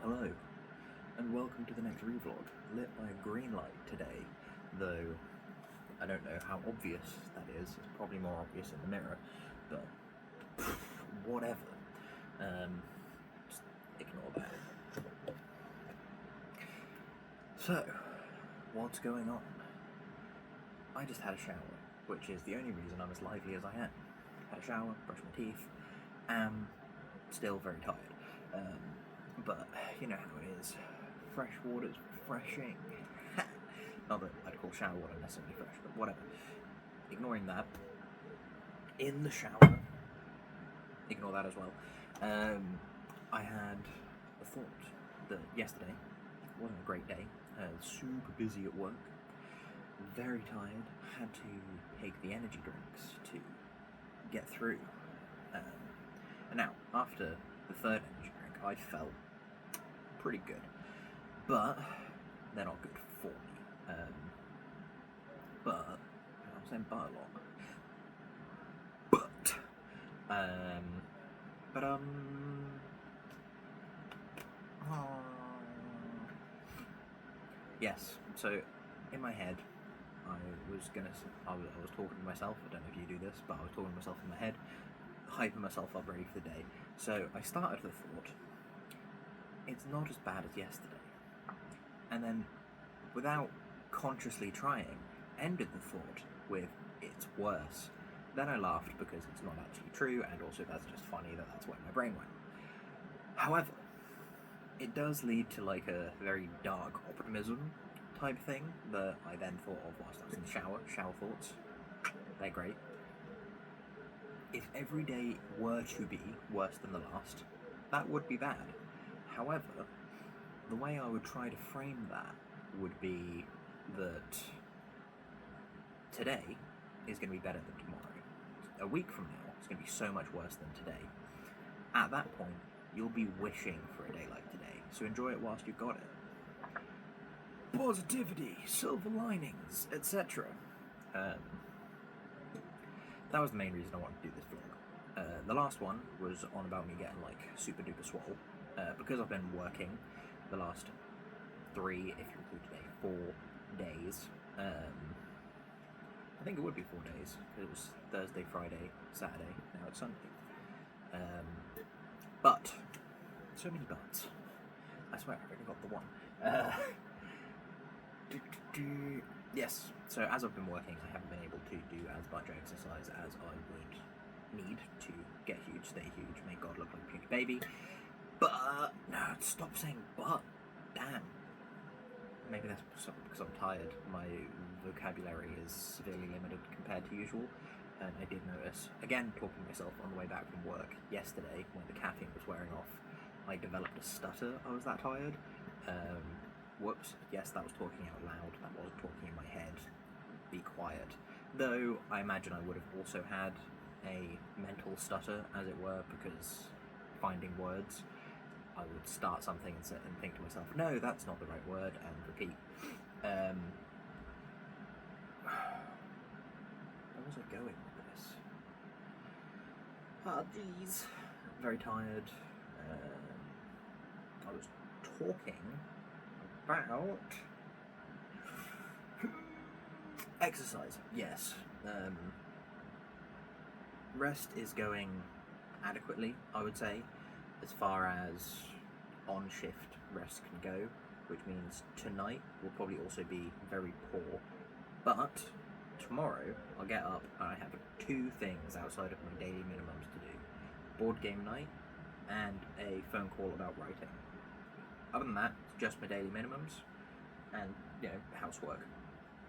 Hello, and welcome to the next ReeVlog, lit by a green light today, though I don't know how obvious that is. It's probably more obvious in the mirror, but whatever. Just ignore that. So, what's going on? I just had a shower, which is the only reason I'm as lively as I am. Had a shower, brushed my teeth, am still very tired. But you know how it is. Fresh water's refreshing. Not that I'd call shower water necessarily fresh, but whatever. Ignoring that, in the shower, ignore that as well, I had a thought that yesterday wasn't a great day. Super busy at work, very tired, had to take the energy drinks to get through. And now, after the third energy drink, I felt pretty good, but they're not good for me. But I'm saying but a lot. Yes. So in my head, I was talking to myself. I don't know if you do this, but I was talking to myself in my head, hyping myself up ready for the day. So I started the thought, it's not as bad as yesterday. And then, without consciously trying, ended the thought with, it's worse. Then I laughed because it's not actually true, and also that's just funny that's where my brain went. However, it does lead to like a very dark optimism type thing that I then thought of whilst I was in the shower. Shower thoughts. They're great. If every day were to be worse than the last, that would be bad. However, the way I would try to frame that would be that today is going to be better than tomorrow. A week from now, it's going to be so much worse than today. At that point, you'll be wishing for a day like today, so enjoy it whilst you've got it. Positivity, silver linings, etc. That was the main reason I wanted to do this vlog. The last one was on about me getting like super duper swole. Because I've been working the last 3, if you include today, 4 days. I think it would be 4 days, because it was Thursday, Friday, Saturday, now it's Sunday. But, so many buts. I swear I've already got the one. Yes, so as I've been working, I haven't been able to do as much exercise as I would need to get huge, stay huge, make God look like a puny baby. But, no, stop saying but, damn. Maybe that's because I'm tired. My vocabulary is severely limited compared to usual. And I did notice, again, talking to myself on the way back from work yesterday, when the caffeine was wearing off, I developed a stutter. I was that tired. Whoops. Yes, that was talking out loud. That wasn't talking in my head. Be quiet. Though, I imagine I would have also had a mental stutter, as it were, because finding words, I would start something and think to myself, no, that's not the right word, and repeat. Where was I going with this? Ah, jeez. Very tired. I was talking about exercise, yes. Rest is going adequately, I would say, as far as on-shift rest can go, which means tonight will probably also be very poor. But tomorrow I'll get up and I have 2 things outside of my daily minimums to do. Board game night and a phone call about writing. Other than that, it's just my daily minimums and, you know, housework,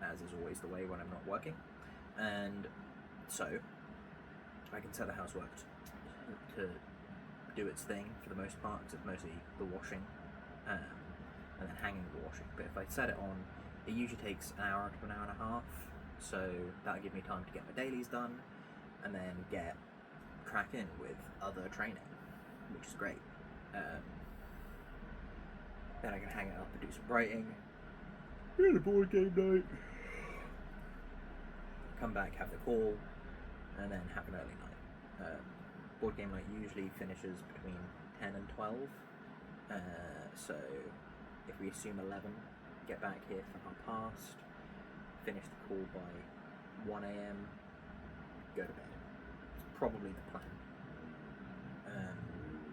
as is always the way when I'm not working. And so I can set the housework to do its thing for the most part, because it's mostly the washing and then hanging the washing. But if I set it on, it usually takes an hour to an hour and a half, so that'll give me time to get my dailies done and then get cracking with other training, which is great. Then I can hang it up and do some writing. Yeah, the board game night. Come back, have the call, and then have an early night. Board game night usually finishes between 10 and 12, So if we assume 11, get back here for 1:30, finish the call by 1 AM, go to bed. It's probably the plan.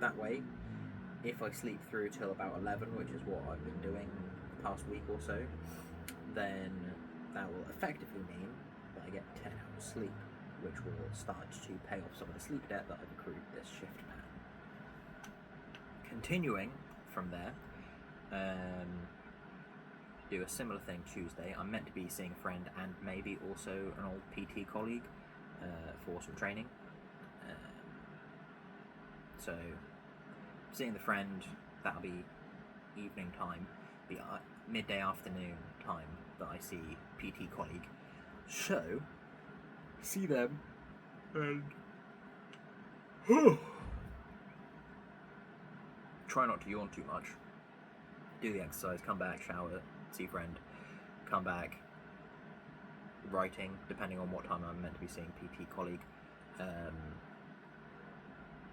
That way, if I sleep through till about 11, which is what I've been doing the past week or so, then that will effectively mean that I get 10 hours sleep, which will start to pay off some of the sleep debt that I've accrued this shift pattern. Continuing from there, do a similar thing Tuesday. I'm meant to be seeing a friend and maybe also an old PT colleague for some training. So seeing the friend, that'll be evening time, the midday afternoon time that I see PT colleague. So see them and try not to yawn too much. Do the exercise, come back, shower, see friend, come back, writing, depending on what time I'm meant to be seeing PT colleague,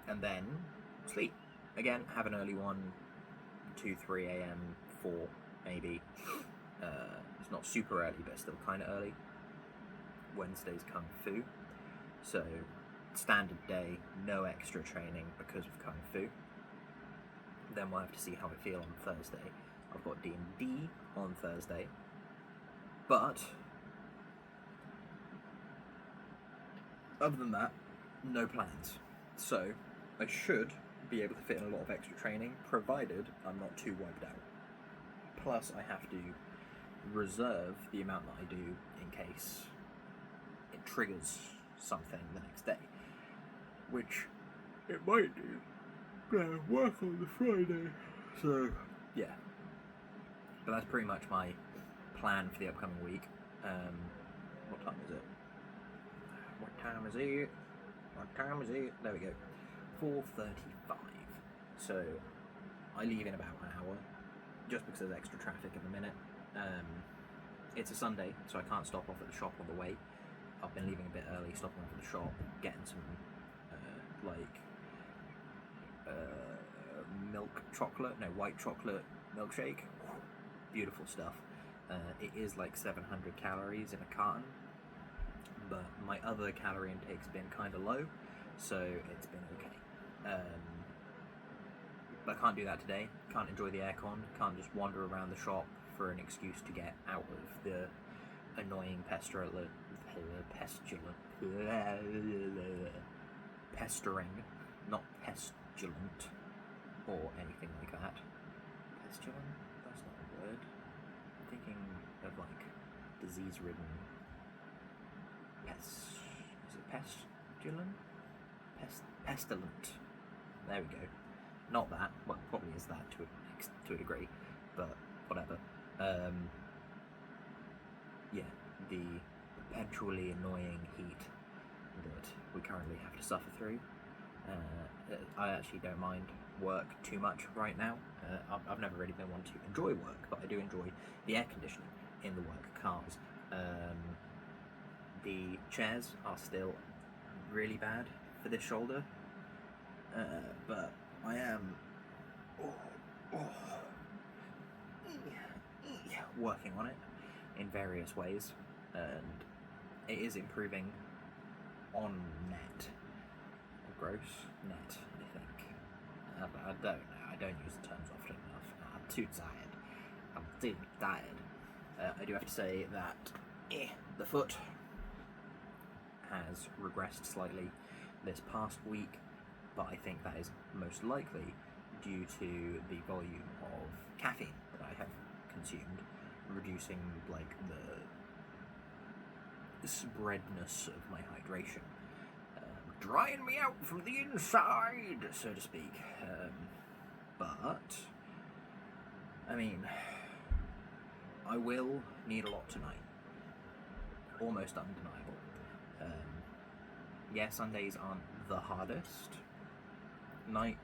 and then sleep. Again, have an early one, 2, 3 AM, 4 maybe. It's not super early, but still kind of early. Wednesday's Kung Fu, so standard day, no extra training because of Kung Fu. Then we'll have to see how I feel on Thursday. I've got D&D on Thursday, but other than that, no plans. So I should be able to fit in a lot of extra training, provided I'm not too wiped out. Plus, I have to reserve the amount that I do in case it triggers something the next day, which it might do. Work on the Friday. So, yeah. But that's pretty much my plan for the upcoming week. What time is it? What time is it? What time is it? There we go. 4:35. So I leave in about an hour, just because there's extra traffic at the minute. It's a Sunday, so I can't stop off at the shop on the way. I've been leaving a bit early, stopping off at the shop, getting some white chocolate milkshake. Beautiful stuff. It is like 700 calories in a carton, but my other calorie intake's been kind of low, so it's been okay. But I can't do that today. Can't enjoy the aircon. Can't just wander around the shop for an excuse to get out of the annoying pestering, not pestilent or anything like that. Pestilent? That's not a word. I'm thinking of like disease-ridden Is it pestilent? Pestilent. There we go. Not that. Well, probably is that to a degree, but whatever. Yeah, the perpetually annoying heat that we currently have to suffer through. I actually don't mind work too much right now. I've never really been one to enjoy work, but I do enjoy the air conditioning in the work cars. The chairs are still really bad for this shoulder, but I am working on it in various ways, and it is improving on net. Gross net, I think. I don't know. I don't use the terms often enough. I'm too tired. I do have to say that the foot has regressed slightly this past week, but I think that is most likely due to the volume of caffeine that I have consumed, reducing like the spreadness of my hydration, drying me out from the inside, so to speak. But I mean, I will need a lot tonight. Almost undeniable. Yeah, Sundays aren't the hardest night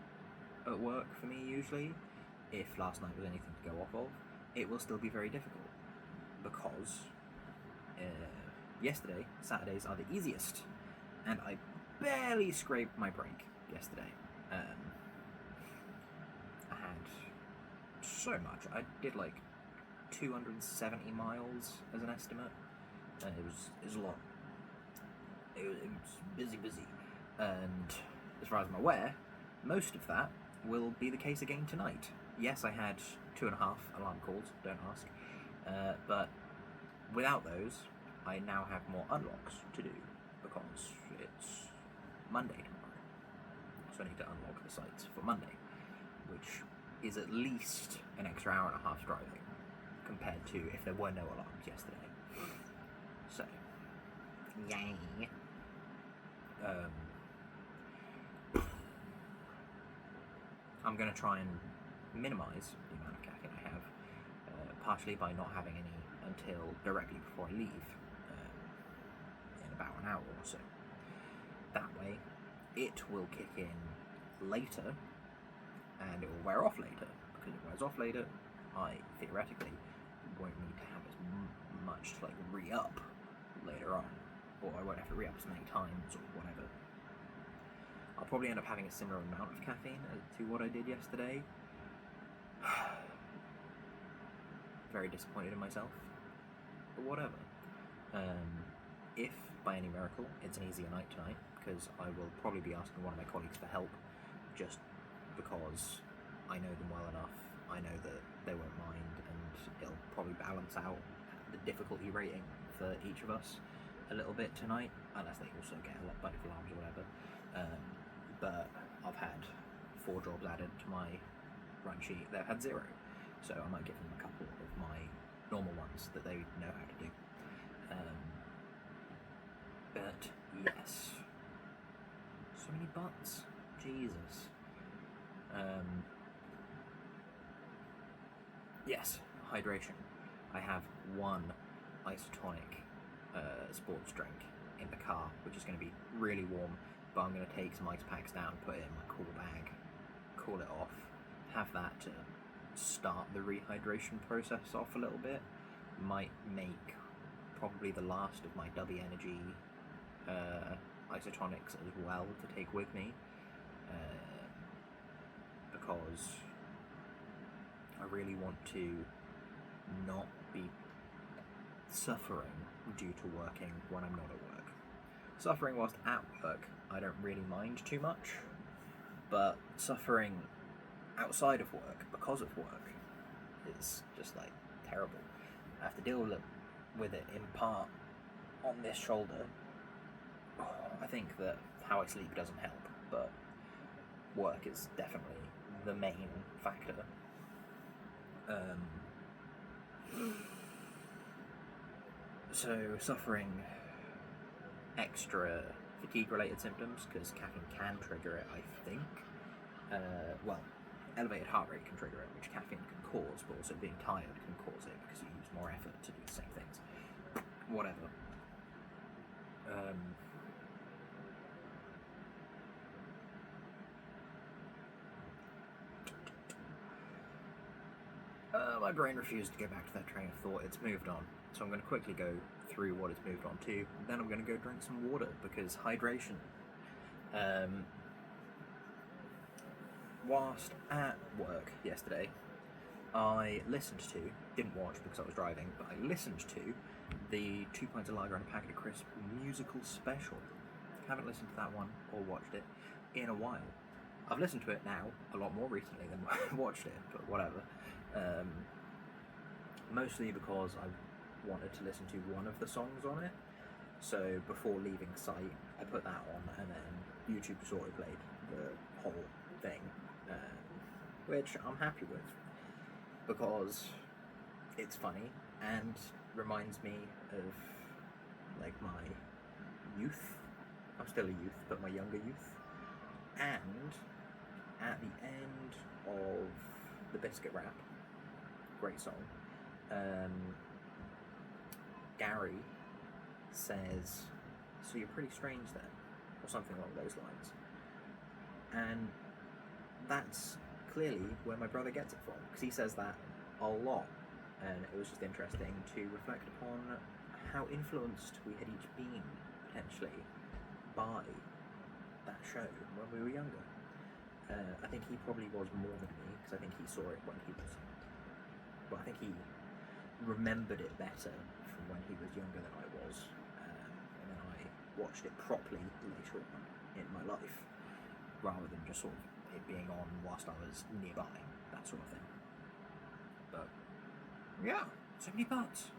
at work for me usually. If last night was anything to go off of, it will still be very difficult because yesterday, Saturdays are the easiest, and I barely scraped my break yesterday. I had so much. I did like 270 miles as an estimate. It was a lot. It was busy. And as far as I'm aware, most of that will be the case again tonight. Yes, I had 2.5 alarm calls, don't ask. But without those, I now have more unlocks to do because it's Monday tomorrow. So I need to unlock the sites for Monday, which is at least an extra hour and a half driving compared to if there were no alarms yesterday. So, yay. I'm going to try and minimise the amount of caffeine I have, partially by not having any until directly before I leave, in about an hour or so. That way, it will kick in later, and it will wear off later. Because it wears off later, I theoretically won't need to have as much to like re-up later on, or I won't have to re-up as many times or whatever. I'll probably end up having a similar amount of caffeine to what I did yesterday. Very disappointed in myself, but whatever. If by any miracle it's an easier night tonight, because I will probably be asking one of my colleagues for help, just because I know them well enough. I know that they won't mind, and it'll probably balance out the difficulty rating for each of us a little bit tonight, unless they also get a bunch of alarms or whatever. But I've had 4 jobs added to my run sheet. They've had 0, so I might give them a couple of my normal ones that they know how to do. But yes, so many buts, Jesus. Yes, hydration. I have 1 isotonic sports drink in the car, which is going to be really warm, but I'm going to take some ice packs down, put it in my cool bag, cool it off, have that to start the rehydration process off a little bit. Might make probably the last of my Dubby Energy isotonics as well to take with me, because I really want to not be suffering due to working when I'm not at work. Suffering whilst at work, I don't really mind too much, but suffering outside of work because of work is just like terrible. I have to deal with it in part on this shoulder. I think that how I sleep doesn't help, but work is definitely the main factor. So suffering extra fatigue-related symptoms, because caffeine can trigger it, I think. Well, elevated heart rate can trigger it, which caffeine can cause, but also being tired can cause it because you use more effort to do the same things. Whatever. My brain refused to go back to that train of thought. It's moved on. So I'm going to quickly go through what it's moved on to. Then I'm going to go drink some water, because hydration. Whilst at work yesterday, I listened to, didn't watch because I was driving, but I listened to the 2 Pints of Lager and a Packet of Crisp musical special. Haven't listened to that one or watched it in a while. I've listened to it now a lot more recently than watched it, but whatever. Mostly because I wanted to listen to one of the songs on it. So before leaving site, I put that on, and then YouTube sort of played the whole thing, which I'm happy with, because it's funny and reminds me of like my youth. I'm still a youth, but my younger youth. And at the end of the Biscuit Rap, great song, Gary says, "So you're pretty strange then," or something along those lines. And that's clearly where my brother gets it from, because he says that a lot, and it was just interesting to reflect upon how influenced we had each been, potentially, by that show when we were younger. I think he probably was more than me, because I think he saw it when he was but I think he remembered it better from when he was younger than I was, and then I watched it properly later on in my life, rather than just sort of it being on whilst I was nearby, that sort of thing. But yeah, so many butts.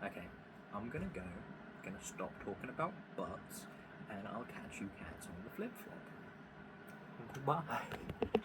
Okay, I'm gonna stop talking about butts, and I'll catch you cats on the flip flop. Goodbye.